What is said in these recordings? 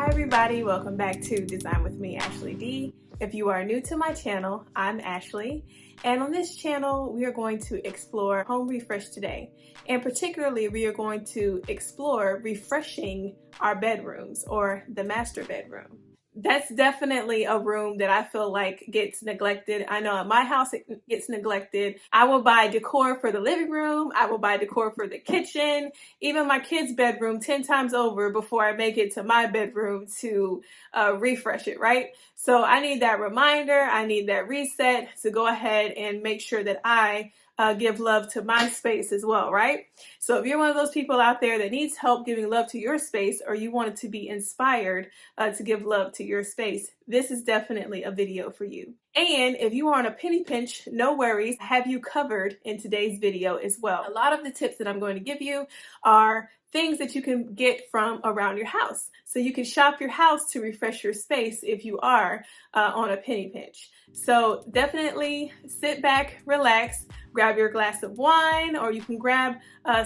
Hi everybody, welcome back to Design with me, Ashley D. If you are new to my channel, I'm Ashley, and on this channel we are going to explore home refresh today. And particularly we are going to explore refreshing our bedrooms or the master bedroom. That's definitely a room that I feel like gets neglected. I know at my house it gets neglected. I will buy decor for the living room. I will buy decor for the kitchen, even my kids' bedroom 10 times over before I make it to my bedroom to refresh it, right? So I need that reminder. I need that reset to go ahead and make sure that I give love to my space as well, right? So if you're one of those people out there that needs help giving love to your space, or you want to be inspired to give love to your space, this is definitely a video for you. And if you are on a penny pinch, no worries, I have you covered in today's video as well. A lot of the tips that I'm going to give you are things that you can get from around your house. So you can shop your house to refresh your space if you are on a penny pinch. So definitely sit back, relax, grab your glass of wine, or you can grab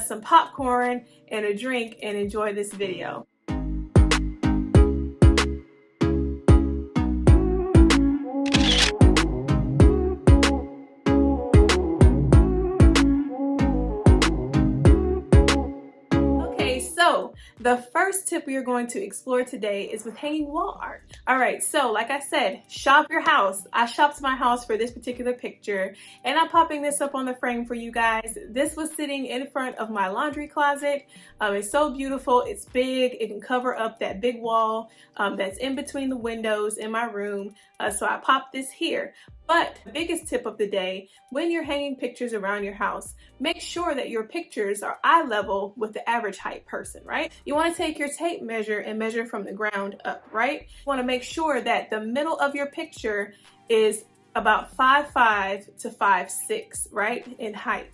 some popcorn and a drink and enjoy this video. So the first tip we are going to explore today is with hanging wall art. All right, so like I said, shop your house. I shopped my house for this particular picture, and I'm popping this up on the frame for you guys. This was sitting in front of my laundry closet. It's so beautiful. It's big. It can cover up that big wall that's in between the windows in my room. So I popped this here. But the biggest tip of the day, when you're hanging pictures around your house, make sure that your pictures are eye level with the average height person, right? You want to take your tape measure and measure from the ground up, right? You want to make sure that the middle of your picture is about 5'5" to 5'6", right, in height.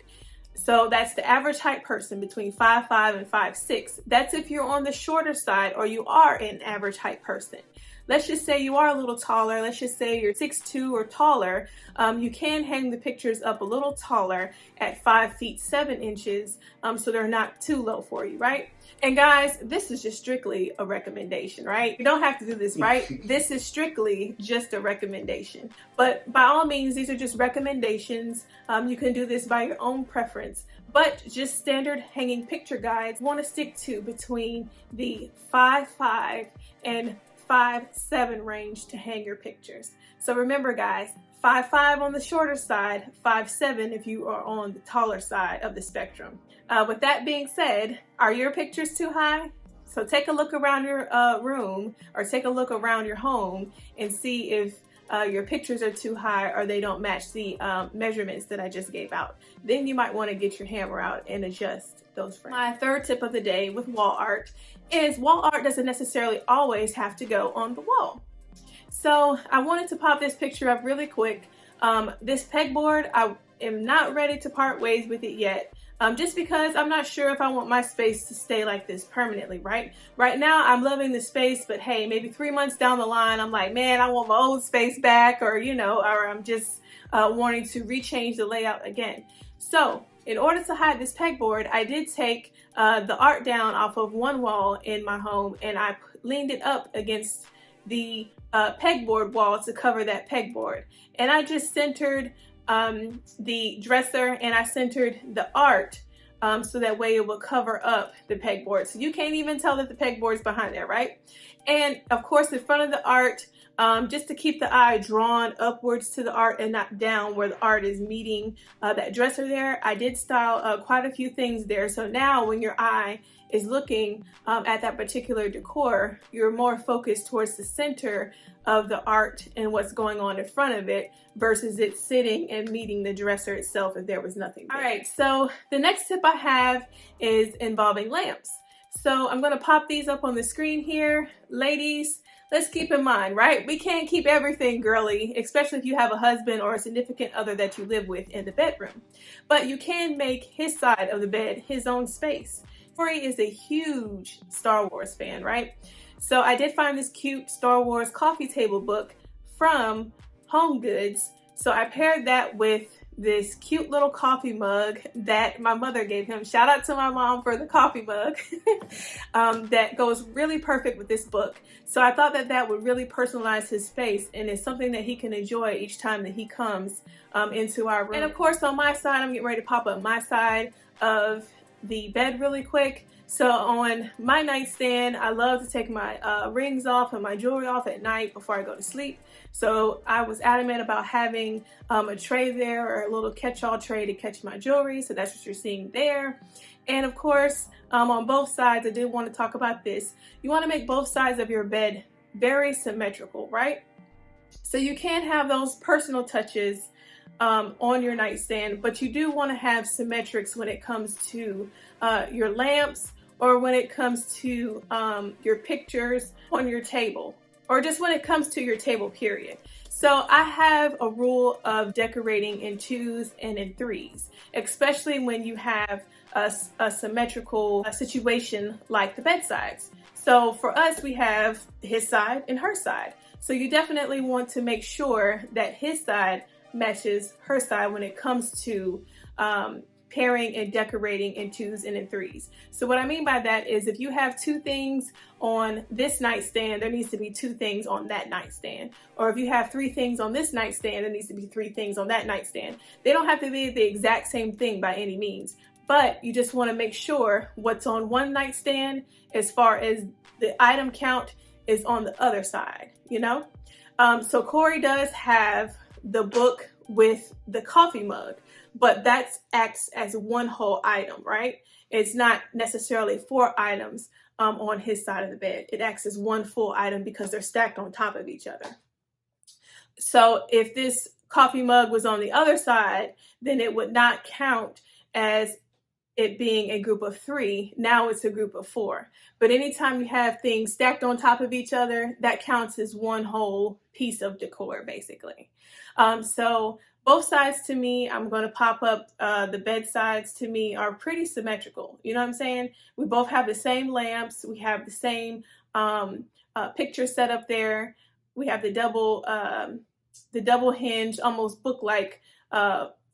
So that's the average height person, between 5'5" and 5'6". That's if you're on the shorter side or you are an average height person. Let's just say you are a little taller. Let's just say you're 6'2" or taller. You can hang the pictures up a little taller at 5 feet 7 inches, so they're not too low for you, right? And guys, this is just strictly a recommendation, right? You don't have to do this, right? This is strictly just a recommendation. But by all means, these are just recommendations. You can do this by your own preference. But just standard hanging picture guides want to stick to between the 5'5" and 5'7" range to hang your pictures. So remember guys, 5'5" on the shorter side, 5'7" if you are on the taller side of the spectrum. With that being said, are your pictures too high? So take a look around your room, or take a look around your home and see if your pictures are too high or they don't match the measurements that I just gave out. Then you might want to get your hammer out and adjust those frames. My third tip of the day with wall art is wall art doesn't necessarily always have to go on the wall. So I wanted to pop this picture up really quick. This pegboard, I am not ready to part ways with it yet. Just because I'm not sure if I want my space to stay like this permanently, right? Right now, I'm loving the space, but hey, maybe 3 months down the line, I'm like, man, I want my old space back, or, you know, or I'm just wanting to rechange the layout again. So in order to hide this pegboard, I did take the art down off of one wall in my home, and I leaned it up against the pegboard wall to cover that pegboard. And I just centered the dresser, and I centered the art so that way it will cover up the pegboard. So you can't even tell that the pegboard's behind there, right? And of course, in front of the art, just to keep the eye drawn upwards to the art and not down where the art is meeting that dresser there, I did style quite a few things there. So now when your eye is looking at that particular decor, you're more focused towards the center of the art and what's going on in front of it versus it sitting and meeting the dresser itself if there was nothing there. All right, so the next tip I have is involving lamps. So I'm going to pop these up on the screen here. Ladies, let's keep in mind, right? We can't keep everything girly, especially if you have a husband or a significant other that you live with in the bedroom. But you can make his side of the bed his own space. Corey is a huge Star Wars fan, right? So I did find this cute Star Wars coffee table book from Home Goods. So I paired that with this cute little coffee mug that my mother gave him. Shout out to my mom for the coffee mug. That goes really perfect with this book. So I thought that that would really personalize his space, and it's something that he can enjoy each time that he comes into our room. And of course, on my side, I'm getting ready to pop up my side of the bed really quick. So on my nightstand, I love to take my rings off and my jewelry off at night before I go to sleep. So I was adamant about having a tray there, or a little catch-all tray to catch my jewelry. So that's what you're seeing there. And of course, on both sides, I did want to talk about this. You want to make both sides of your bed very symmetrical, right? So you can have those personal touches on your nightstand, but you do want to have symmetrics when it comes to your lamps, or when it comes to your pictures on your table, or just when it comes to your table, period. So I have a rule of decorating in 2s and in 3s, especially when you have a symmetrical situation like the bedsides. So for us, we have his side and her side. So you definitely want to make sure that his side matches her side when it comes to pairing and decorating in 2s and in 3s. So what I mean by that is, if you have 2 things on this nightstand, there needs to be 2 things on that nightstand. Or if you have 3 things on this nightstand, there needs to be 3 things on that nightstand. They don't have to be the exact same thing by any means, but you just want to make sure what's on one nightstand, as far as the item count, is on the other side, you know? So Corey does have the book with the coffee mug, but that acts as one whole item, right? It's not necessarily 4 items on his side of the bed. It acts as one full item because they're stacked on top of each other. So if this coffee mug was on the other side, then it would not count as it being a group of 3. Now it's a group of 4. But anytime you have things stacked on top of each other, that counts as one whole piece of decor, basically. So both sides, to me, I'm going to pop up the bed sides, to me, are pretty symmetrical. You know what I'm saying? We both have the same lamps. We have the same picture set up there. We have the double hinge, almost book-like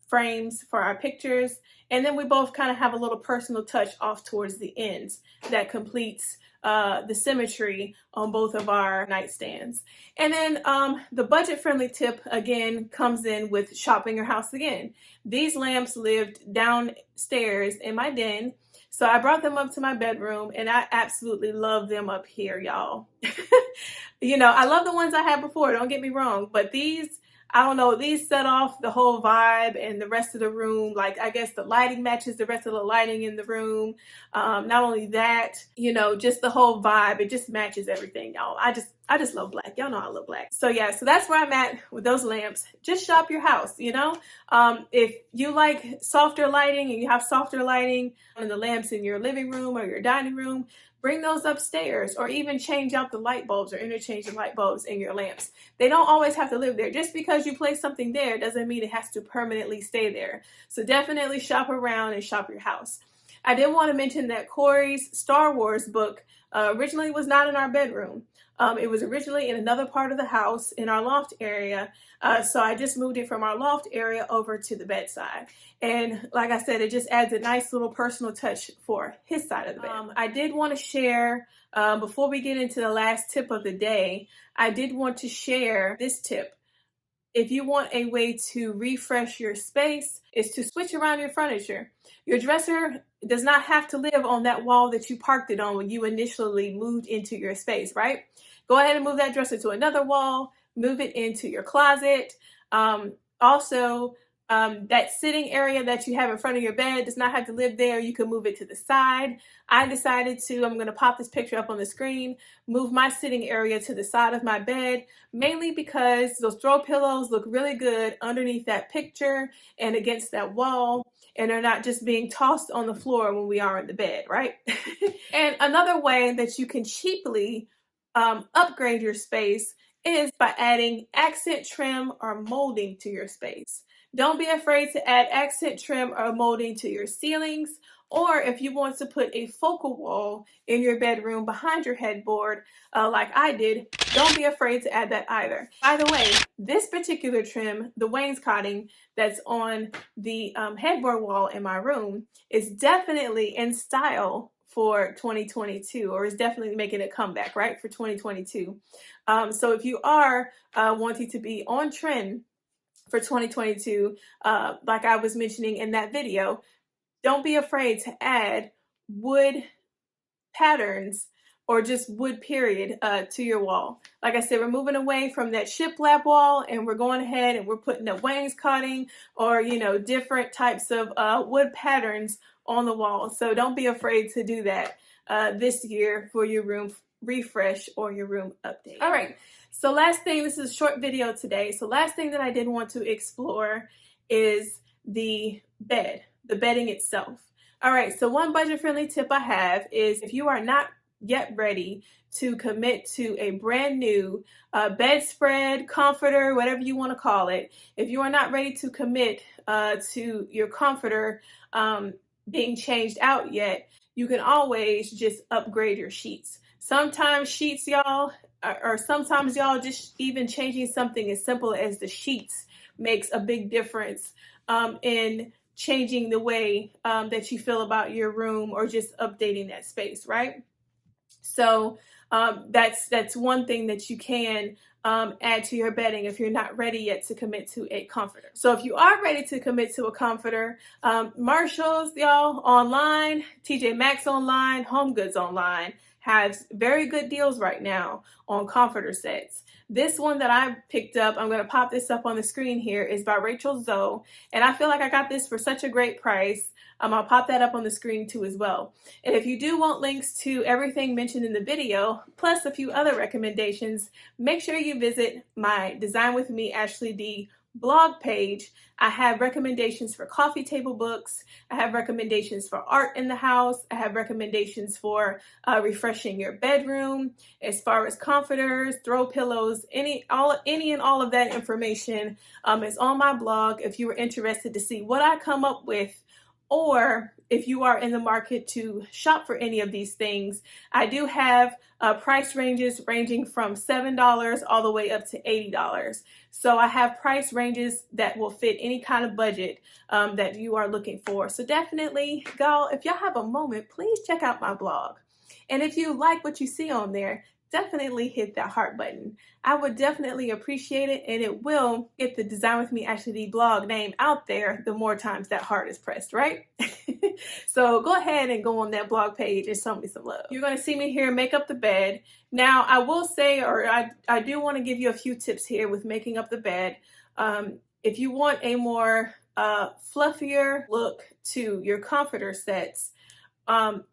frames for our pictures. And then we both kind of have a little personal touch off towards the ends that completes the symmetry on both of our nightstands. And then the budget-friendly tip, again, comes in with shopping your house again. These lamps lived downstairs in my den, so I brought them up to my bedroom, and I absolutely love them up here, y'all. You know, I love the ones I had before, don't get me wrong, but these, I don't know, these set off the whole vibe and the rest of the room. Like, I guess the lighting matches the rest of the lighting in the room. Not only that, you know, just the whole vibe, it just matches everything, y'all. I just love black. Y'all know I love black. So yeah, so that's where I'm at with those lamps. Just shop your house, you know? If you like softer lighting and you have softer lighting on the lamps in your living room or your dining room, bring those upstairs, or even change out the light bulbs or interchange the light bulbs in your lamps. They don't always have to live there. Just because you place something there doesn't mean it has to permanently stay there. So definitely shop around and shop your house. I did want to mention that Corey's Star Wars book originally was not in our bedroom. It was originally in another part of the house in our loft area. So I just moved it from our loft area over to the bedside. And like I said, it just adds a nice little personal touch for his side of the bed. I did want to share, before we get into the last tip of the day, I did want to share this tip. If you want a way to refresh your space, is to switch around your furniture. Your dresser does not have to live on that wall that you parked it on when you initially moved into your space, right? Go ahead and move that dresser to another wall, move it into your closet. Also, that sitting area that you have in front of your bed does not have to live there. You can move it to the side. I decided to, I'm going to pop this picture up on the screen, move my sitting area to the side of my bed, mainly because those throw pillows look really good underneath that picture and against that wall, and they're not just being tossed on the floor when we are in the bed, right? And another way that you can cheaply upgrade your space is by adding accent trim or molding to your space. Don't be afraid to add accent trim or molding to your ceilings Or if you want to put a focal wall in your bedroom behind your headboard, like I did, don't be afraid to add that either. By the way, this particular trim, the wainscoting that's on the headboard wall in my room, is definitely in style for 2022, or is definitely making a comeback, right, for 2022. So if you are wanting to be on trend for 2022, like I was mentioning in that video, don't be afraid to add wood patterns or just wood period to your wall. Like I said, we're moving away from that shiplap wall and we're going ahead and we're putting the wainscoting or, you know, different types of wood patterns on the wall. So don't be afraid to do that this year for your room refresh or your room update. All right, so last thing, this is a short video today. So last thing that I did want to explore is the bed, the bedding itself. All right, so one budget-friendly tip I have is if you are not yet ready to commit to a brand new bedspread, comforter, whatever you want to call it, if you are not ready to commit to your comforter being changed out yet, you can always just upgrade your sheets. Sometimes sheets, y'all, or sometimes y'all just even changing something as simple as the sheets makes a big difference in changing the way that you feel about your room or just updating that space, right? So that's one thing that you can add to your bedding if you're not ready yet to commit to a comforter. So if you are ready to commit to a comforter, Marshalls, y'all, online, TJ Maxx online, Home Goods online has very good deals right now on comforter sets. This one that I picked up, I'm going to pop this up on the screen here, is by Rachel Zoe, and I feel like I got this for such a great price. I'll pop that up on the screen too as well. And if you do want links to everything mentioned in the video, plus a few other recommendations, make sure you visit my Design With Me Ashley D blog page. I have recommendations for coffee table books. I have recommendations for art in the house. I have recommendations for refreshing your bedroom, as far as comforters, throw pillows, any and all of that information is on my blog if you were interested to see what I come up with, or if you are in the market to shop for any of these things. I do have price ranges ranging from $7 all the way up to $80. So I have price ranges that will fit any kind of budget that you are looking for. So definitely, y'all, if y'all have a moment, please check out my blog. And if you like what you see on there, definitely hit that heart button. I would definitely appreciate it, and it will get the Design With Me Ashley D blog name out there the more times that heart is pressed, right? So go ahead and go on that blog page and show me some love. You're going to see me here make up the bed. Now, I will say, or I do want to give you a few tips here with making up the bed. If you want a more fluffier look to your comforter sets,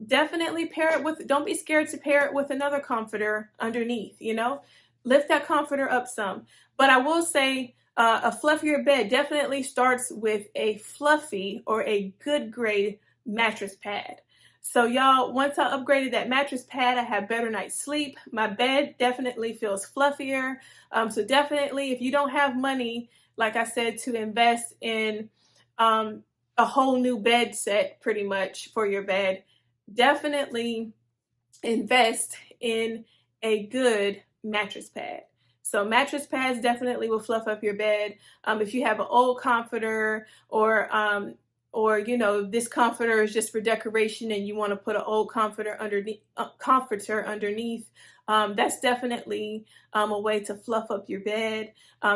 definitely pair it with, don't be scared to pair it with another comforter underneath, you know, lift that comforter up some. But I will say a fluffier bed definitely starts with a fluffy or a good grade mattress pad. So y'all, once I upgraded that mattress pad, I have better night's sleep. My bed definitely feels fluffier. So definitely, if you don't have money, like I said, to invest in a whole new bed set pretty much for your bed, definitely invest in a good mattress pad. So mattress pads definitely will fluff up your bed. If you have an old comforter, or you know, this comforter is just for decoration and you want to put an old comforter underneath, that's definitely a way to fluff up your bed.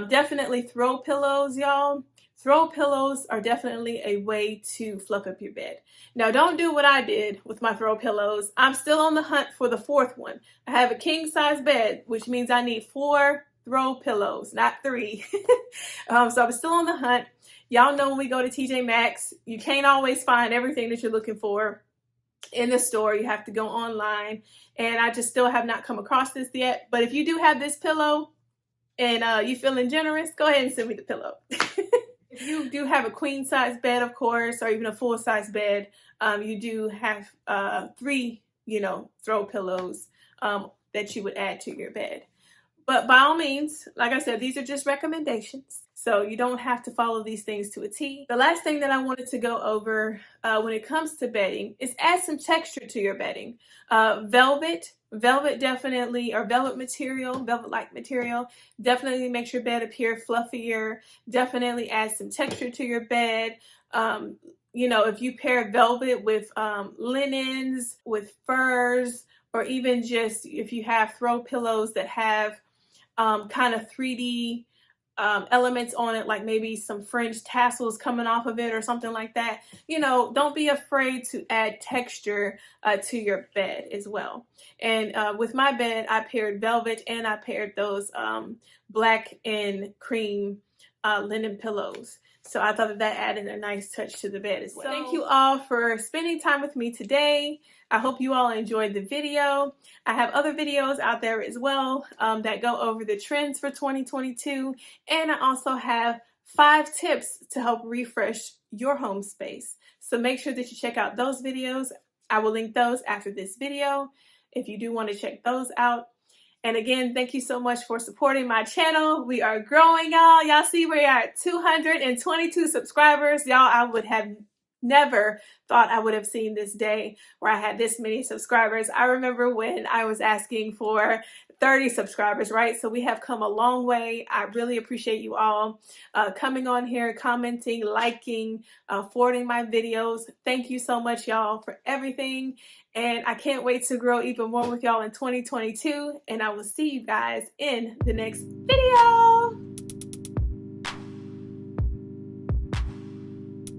Definitely throw pillows, y'all. Throw pillows are definitely a way to fluff up your bed. Now, don't do what I did with my throw pillows. I'm still on the hunt for the fourth one. I have a king size bed, which means I need 4 throw pillows, not 3. So I'm still on the hunt. Y'all know when we go to TJ Maxx, you can't always find everything that you're looking for in the store. You have to go online, and I just still have not come across this yet. But if you do have this pillow and you feeling generous, go ahead and send me the pillow. If you do have a queen size bed, of course, or even a full size bed, you do have 3, you know, throw pillows that you would add to your bed. But by all means, like I said, these are just recommendations. So you don't have to follow these things to a T. The last thing that I wanted to go over when it comes to bedding is add some texture to your bedding. Velvet definitely, or velvet material, velvet-like material, definitely makes your bed appear fluffier. Definitely add some texture to your bed. You know, if you pair velvet with linens, with furs, or even just if you have throw pillows that have kind of 3D elements on it, like maybe some fringe tassels coming off of it or something like that. You know, don't be afraid to add texture to your bed as well. And with my bed, I paired velvet and I paired those black and cream linen pillows. So I thought that added a nice touch to the bed as well. So, thank you all for spending time with me today. I hope you all enjoyed the video. I have other videos out there as well that go over the trends for 2022. And I also have 5 tips to help refresh your home space. So make sure that you check out those videos. I will link those after this video if you do want to check those out. And again, thank you so much for supporting my channel. We are growing, y'all. Y'all see we are at 222 subscribers. Y'all, I would have never thought I would have seen this day where I had this many subscribers. I remember when I was asking for 30 subscribers, right? So we have come a long way. I really appreciate you all coming on here, commenting, liking, forwarding my videos. Thank you so much, y'all, for everything. And I can't wait to grow even more with y'all in 2022. And I will see you guys in the next video.